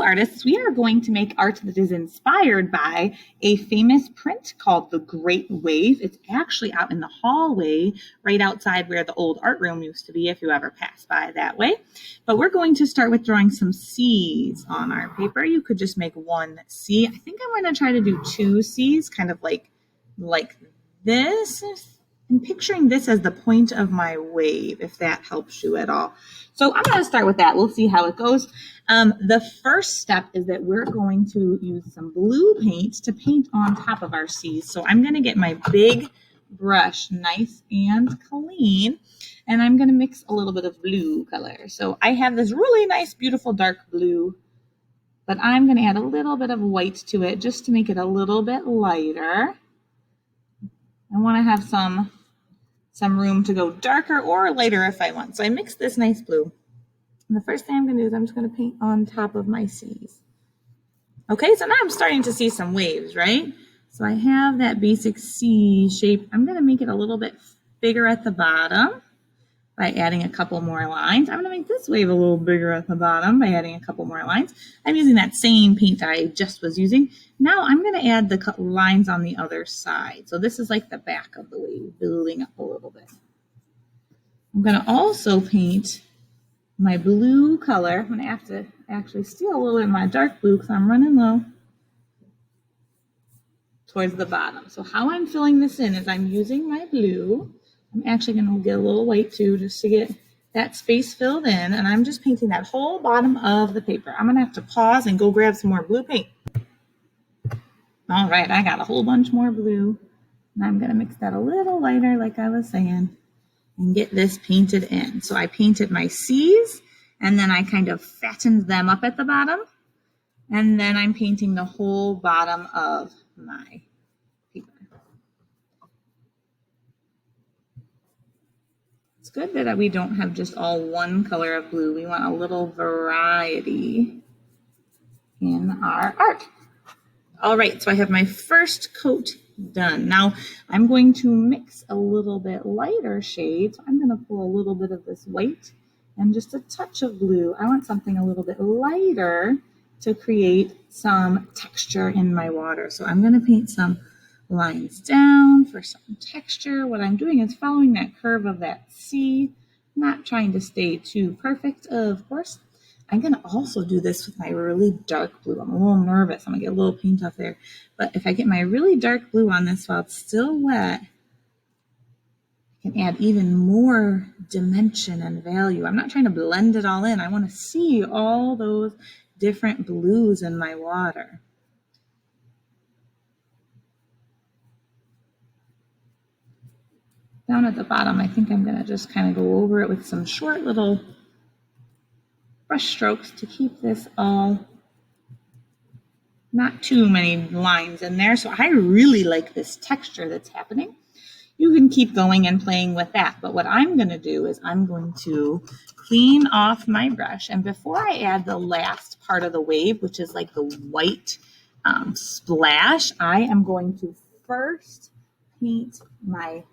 artists, we are going to make art that is inspired by a famous print called The Great Wave. It's actually out in the hallway right outside where the old art room used to be, if you ever pass by that way. But we're going to start with drawing some C's on our paper. You could just make one C. I think I'm going to try to do two C's, kind of like this. I'm picturing this as the point of my wave, if that helps you at all. So I'm going to start with that. We'll see how it goes. The first step is that we're going to use some blue paint to paint on top of our C's. So I'm going to get my big brush nice and clean, and I'm going to mix a little bit of blue color. So I have this really nice, beautiful dark blue, but I'm going to add a little bit of white to it just to make it a little bit lighter. I want to have some room to go darker or lighter if I want. So I mixed this nice blue. And the first thing I'm going to do is I'm just going to paint on top of my C's. Okay, so now I'm starting to see some waves, right? So I have that basic C shape. I'm going to make it a little bit bigger at the bottom by adding a couple more lines. I'm going to make this wave a little bigger at the bottom by adding a couple more lines. I'm using that same paint I just was using. Now I'm going to add the lines on the other side. So this is like the back of the wave, building up a little bit. I'm going to also paint my blue color. I'm going to have to actually steal a little bit of my dark blue because I'm running low towards the bottom. So how I'm filling this in is I'm using my blue. I'm actually going to get a little white too, just to get that space filled in. And I'm just painting that whole bottom of the paper. I'm going to have to pause and go grab some more blue paint. All right, I got a whole bunch more blue. And I'm going to mix that a little lighter, like I was saying, and get this painted in. So I painted my C's, and then I kind of fattened them up at the bottom. And then I'm painting the whole bottom of my paper. It's good that we don't have just all one color of blue. We want a little variety in our art. All right, so I have my first coat done. Now I'm going to mix a little bit lighter shades. I'm going to pull a little bit of this white and just a touch of blue. I want something a little bit lighter to create some texture in my water. So I'm going to paint some lines down for some texture. What I'm doing is following that curve of that C, not trying to stay too perfect, of course. I'm going to also do this with my really dark blue. I'm a little nervous. I'm going to get a little paint off there. But if I get my really dark blue on this while it's still wet, I can add even more dimension and value. I'm not trying to blend it all in. I want to see all those different blues in my water. Down at the bottom, I think I'm going to just kind of go over it with some short little brush strokes to keep this all, not too many lines in there. So I really like this texture that's happening. You can keep going and playing with that. But what I'm going to do is I'm going to clean off my brush. And before I add the last part of the wave, which is like the white splash, I am going to first paint my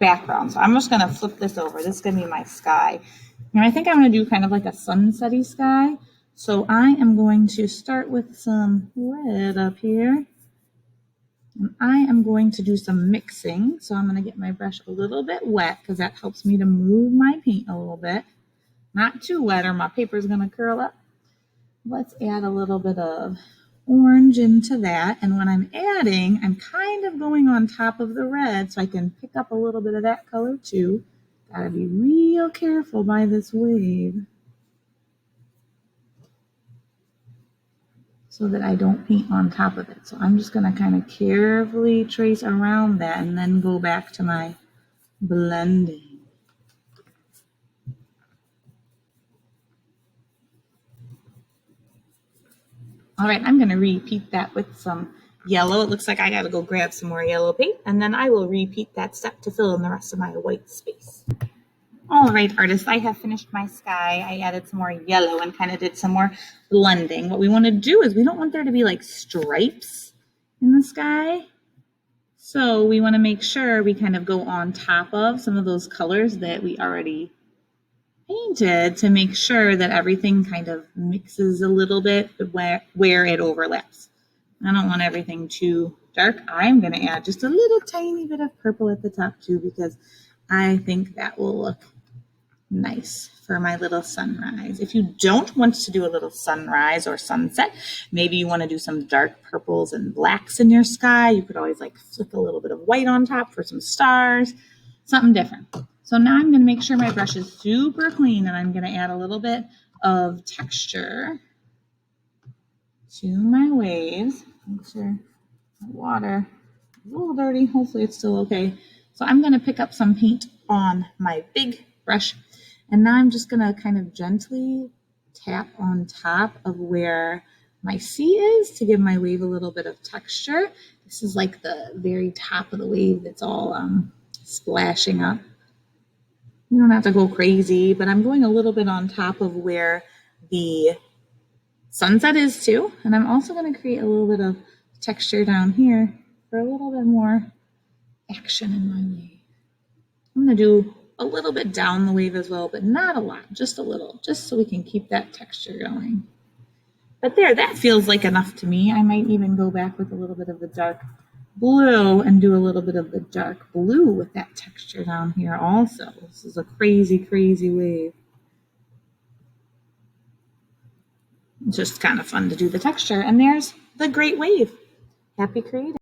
background. So I'm just going to flip this over. This is going to be my sky. And I think I'm going to do kind of like a sunsetty sky. So I am going to start with some red up here. And I am going to do some mixing. So I'm going to get my brush a little bit wet because that helps me to move my paint a little bit. Not too wet or my paper is going to curl up. Let's add a little bit of orange into that. And when I'm adding, I'm kind of going on top of the red so I can pick up a little bit of that color too. Gotta be real careful by this wave so that I don't paint on top of it. So I'm just gonna kind of carefully trace around that and then go back to my blending. All right, I'm gonna repeat that with some yellow. It looks like I gotta go grab some more yellow paint, and then I will repeat that step to fill in the rest of my white space. All right, artists, I have finished my sky. I added some more yellow and kind of did some more blending. What we want to do is we don't want there to be like stripes in the sky. So we want to make sure we kind of go on top of some of those colors that we already painted to make sure that everything kind of mixes a little bit where it overlaps. I don't want everything too dark. I'm going to add just a little tiny bit of purple at the top too, because I think that will look nice for my little sunrise. If you don't want to do a little sunrise or sunset, maybe you want to do some dark purples and blacks in your sky. You could always like flick a little bit of white on top for some stars, something different. So now I'm going to make sure my brush is super clean, and I'm going to add a little bit of texture to my waves. Make sure the water is a little dirty. Hopefully it's still okay. So I'm going to pick up some paint on my big brush, and now I'm just going to kind of gently tap on top of where my sea is to give my wave a little bit of texture. This is like the very top of the wave that's all splashing up. You don't have to go crazy, but I'm going a little bit on top of where the sunset is too. And I'm also going to create a little bit of texture down here for a little bit more action in my wave. I'm going to do a little bit down the wave as well, but not a lot, just a little, just so we can keep that texture going. But there, that feels like enough to me. I might even go back with a little bit of the dark blue and do a little bit of the dark blue with that texture down here also. This is a crazy, crazy wave. It's just kind of fun to do the texture. And there's the great wave. Happy creating.